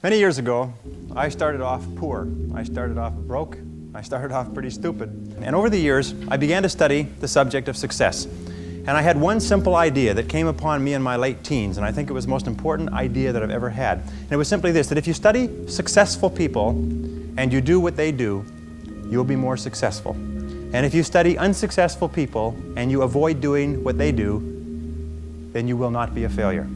Many years ago, I started off poor. I started off broke. I started off pretty stupid. And over the years, I began to study the subject of success. And I had one simple idea that came upon me in my late teens, and I think it was the most important idea that I've ever had. And it was simply this, that if you study successful people and you do what they do, you'll be more successful. And if you study unsuccessful people and you avoid doing what they do, then you will not be a failure.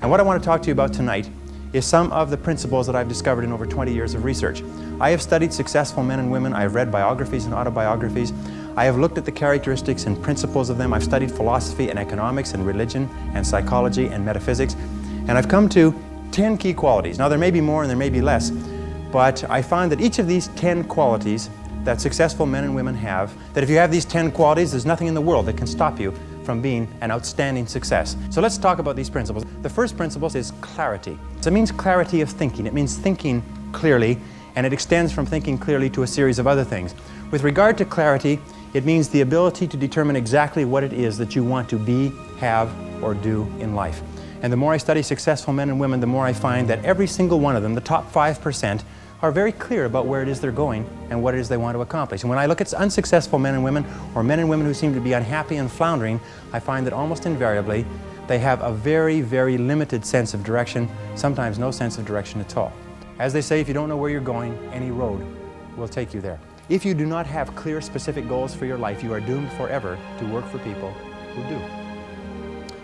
And what I want to talk to you about tonight is some of the principles that I've discovered in over 20 years of research. I have studied successful men and women. I have read biographies and autobiographies. I have looked at the characteristics and principles of them. I've studied philosophy and economics and religion and psychology and metaphysics. And I've come to 10 key qualities. Now there may be more and there may be less, but I find that each of these 10 qualities that successful men and women have, that if you have these 10 qualities, there's nothing in the world that can stop you from being an outstanding success. So let's talk about these principles. The first principle is clarity. So it means clarity of thinking. It means thinking clearly, and it extends from thinking clearly to a series of other things. With regard to clarity, it means the ability to determine exactly what it is that you want to be, have, or do in life. And the more I study successful men and women, the more I find that every single one of them, the top 5%, are very clear about where it is they're going and what it is they want to accomplish. And when I look at unsuccessful men and women, or men and women who seem to be unhappy and floundering, I find that almost invariably they have a very, very limited sense of direction, sometimes no sense of direction at all. As they say, if you don't know where you're going, any road will take you there. If you do not have clear, specific goals for your life, you are doomed forever to work for people who do.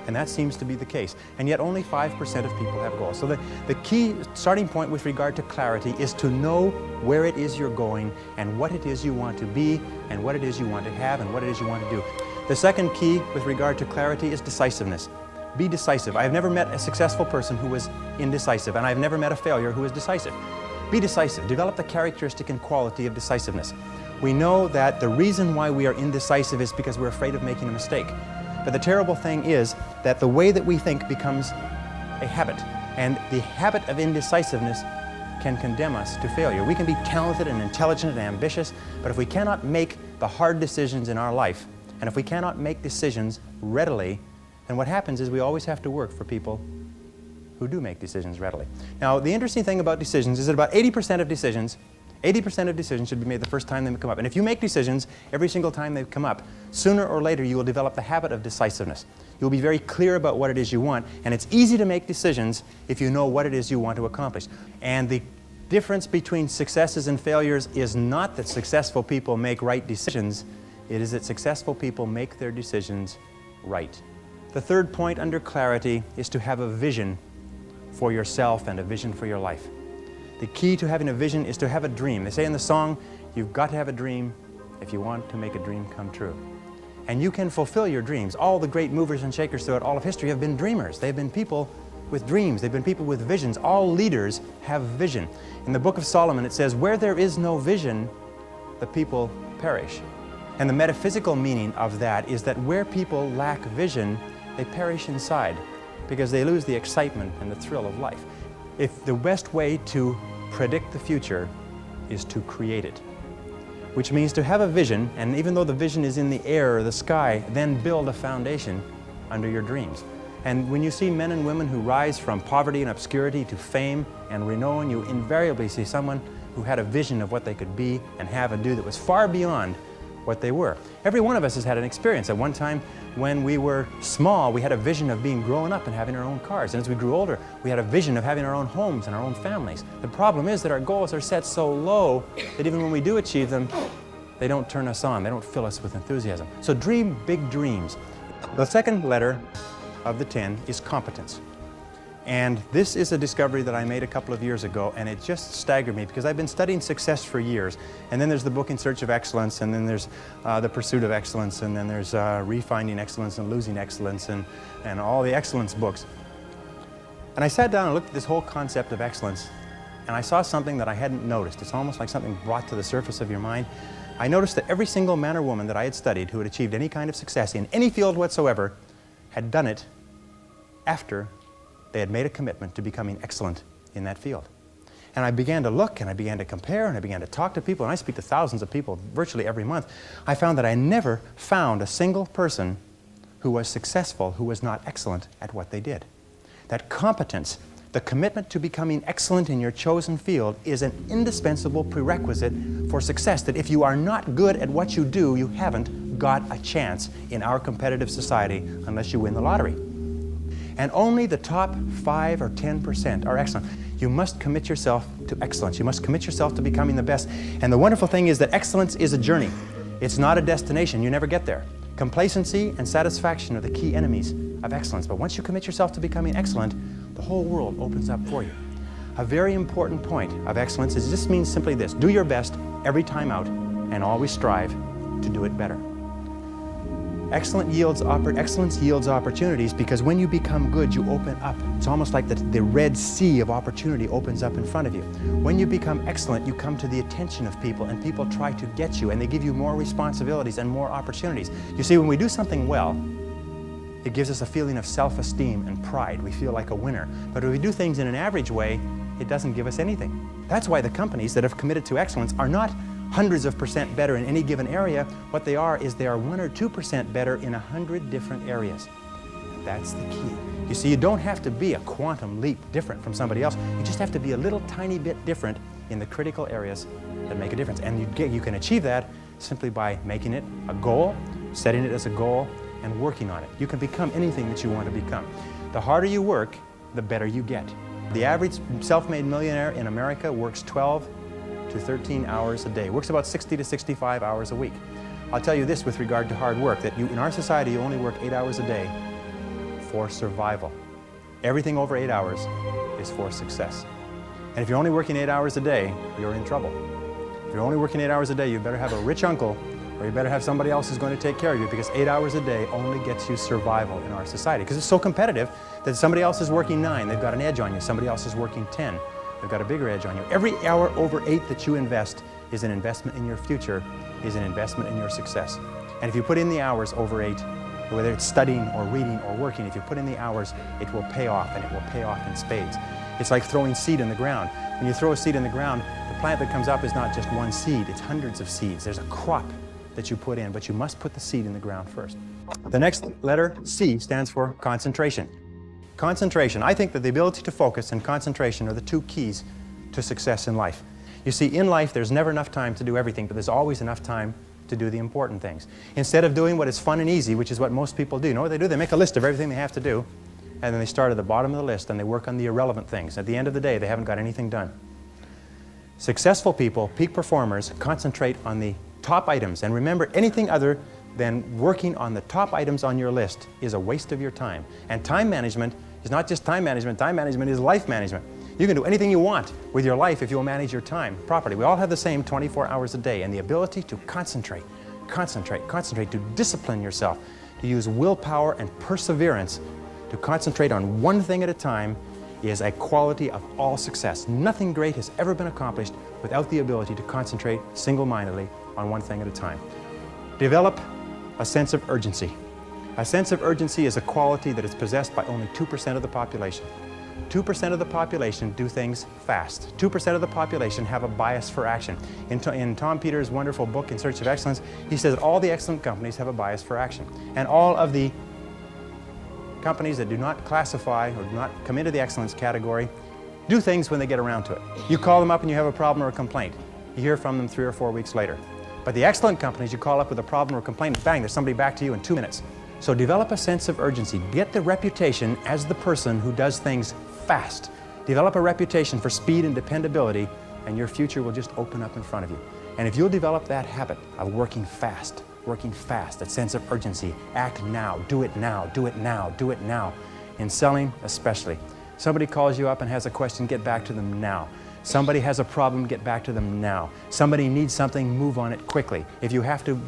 And that seems to be the case. And yet only 5% of people have goals. So the key starting point with regard to clarity is to know where it is you're going and what it is you want to be and what it is you want to have and what it is you want to do. The second key with regard to clarity is decisiveness. Be decisive. I've never met a successful person who was indecisive, and I've never met a failure who was decisive. Be decisive. Develop the characteristic and quality of decisiveness. We know that the reason why we are indecisive is because we're afraid of making a mistake. But the terrible thing is that the way that we think becomes a habit, and the habit of indecisiveness can condemn us to failure. We can be talented and intelligent and ambitious, but if we cannot make the hard decisions in our life, and if we cannot make decisions readily, then what happens is we always have to work for people who do make decisions readily. Now, the interesting thing about decisions is that about 80% of decisions should be made the first time they come up. And if you make decisions every single time they come up, sooner or later you will develop the habit of decisiveness. You'll be very clear about what it is you want, and it's easy to make decisions if you know what it is you want to accomplish. And the difference between successes and failures is not that successful people make right decisions, it is that successful people make their decisions right. The third point under clarity is to have a vision for yourself and a vision for your life. The key to having a vision is to have a dream. They say in the song, you've got to have a dream if you want to make a dream come true. And you can fulfill your dreams. All the great movers and shakers throughout all of history have been dreamers. They've been people with dreams. They've been people with visions. All leaders have vision. In the book of Solomon it says, where there is no vision, the people perish. And the metaphysical meaning of that is that where people lack vision, they perish inside because they lose the excitement and the thrill of life. If the best way to predict the future is to create it, which means to have a vision, and even though the vision is in the air or the sky, then build a foundation under your dreams. And when you see men and women who rise from poverty and obscurity to fame and renown, you invariably see someone who had a vision of what they could be and have and do that was far beyond what they were. Every one of us has had an experience. At one time when we were small, we had a vision of being grown up and having our own cars. And as we grew older, we had a vision of having our own homes and our own families. The problem is that our goals are set so low that even when we do achieve them, they don't turn us on. They don't fill us with enthusiasm. So dream big dreams. The second letter of the 10 is competence. And this is a discovery that I made a couple of years ago, and it just staggered me because I've been studying success for years. And then there's the book In Search of Excellence, and then there's The Pursuit of Excellence, and then there's Refinding Excellence and Losing Excellence, and all the excellence books. And I sat down and looked at this whole concept of excellence, and I saw something that I hadn't noticed. It's almost like something brought to the surface of your mind. I noticed that every single man or woman that I had studied who had achieved any kind of success in any field whatsoever had done it after they had made a commitment to becoming excellent in that field. And I began to look, and I began to compare, and I began to talk to people, and I speak to thousands of people virtually every month. I found that I never found a single person who was successful who was not excellent at what they did. That competence The commitment to becoming excellent in your chosen field is an indispensable prerequisite for success, that if you are not good at what you do, you haven't got a chance in our competitive society unless you win the lottery. And only the top 5 or 10% are excellent. You must commit yourself to excellence. You must commit yourself to becoming the best. And the wonderful thing is that excellence is a journey. It's not a destination. You never get there. Complacency and satisfaction are the key enemies of excellence. But once you commit yourself to becoming excellent, the whole world opens up for you. A very important point of excellence is this means simply this: do your best every time out and always strive to do it better. Excellence yields opportunities, because when you become good, you open up. It's almost like the Red Sea of opportunity opens up in front of you. When you become excellent, you come to the attention of people, and people try to get you, and they give you more responsibilities and more opportunities. You see, when we do something well, it gives us a feeling of self-esteem and pride. We feel like a winner. But if we do things in an average way, it doesn't give us anything. That's why the companies that have committed to excellence are not hundreds of % better in any given area. What they are is they are 1 or 2% better in 100 different areas. That's the key. You see, you don't have to be a quantum leap different from somebody else. You just have to be a little tiny bit different in the critical areas that make a difference. And you can achieve that simply by making it a goal, setting it as a goal, and working on it. You can become anything that you want to become. The harder you work, the better you get. The average self-made millionaire in America works 12 to 13 hours a day. Works about 60 to 65 hours a week. I'll tell you this with regard to hard work, that in our society you only work 8 hours a day for survival. Everything over 8 hours is for success. And if you're only working 8 hours a day, you're in trouble. If you're only working 8 hours a day, you better have a rich uncle, or you better have somebody else who's going to take care of you, because 8 hours a day only gets you survival in our society. Because it's so competitive that somebody else is working 9, they've got an edge on you. Somebody else is working 10, they've got a bigger edge on you. Every hour over 8 that you invest is an investment in your future, is an investment in your success. And if you put in the hours over 8, whether it's studying or reading or working, if you put in the hours, it will pay off, and it will pay off in spades. It's like throwing seed in the ground. When you throw a seed in the ground, the plant that comes up is not just one seed, it's hundreds of seeds. There's a crop that you put in, but you must put the seed in the ground first. The next letter, C, stands for concentration. Concentration. I think that the ability to focus and concentration are the 2 keys to success in life. You see, in life, there's never enough time to do everything, but there's always enough time to do the important things. Instead of doing what is fun and easy, which is what most people do, you know what they do? They make a list of everything they have to do, and then they start at the bottom of the list and they work on the irrelevant things. At the end of the day, they haven't got anything done. Successful people, peak performers, concentrate on the top items. And remember, anything other than working on the top items on your list is a waste of your time. And time management is not just time management is life management. You can do anything you want with your life if you'll manage your time properly. We all have the same 24 hours a day, and the ability to concentrate, to discipline yourself, to use willpower and perseverance, to concentrate on one thing at a time is a quality of all success. Nothing great has ever been accomplished without the ability to concentrate single-mindedly on one thing at a time. Develop a sense of urgency. A sense of urgency is a quality that is possessed by only 2% of the population. 2% of the population do things fast. 2% of the population have a bias for action. In Tom Peters' wonderful book, In Search of Excellence, he says all the excellent companies have a bias for action. And all of the companies that do not classify or do not come into the excellence category do things when they get around to it. You call them up and you have a problem or a complaint. You hear from them 3 or 4 weeks later. But the excellent companies, you call up with a problem or a complaint, bang, there's somebody back to you in 2 minutes. So develop a sense of urgency. Get the reputation as the person who does things fast. Develop a reputation for speed and dependability, and your future will just open up in front of you. And if you'll develop that habit of working fast, that sense of urgency, act now, do it now, do it now, do it now. In selling especially. Somebody calls you up and has a question, get back to them now. Somebody has a problem, get back to them now. Somebody needs something, move on it quickly. If you have to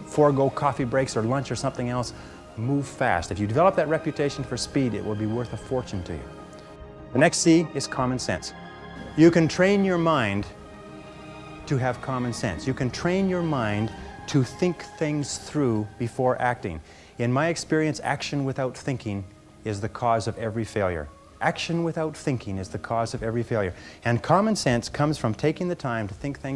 forego coffee breaks or lunch or something else, move fast. If you develop that reputation for speed, it will be worth a fortune to you. The next C is common sense. You can train your mind to have common sense. You can train your mind to think things through before acting. In my experience, action without thinking is the cause of every failure. Action without thinking is the cause of every failure. And common sense comes from taking the time to think things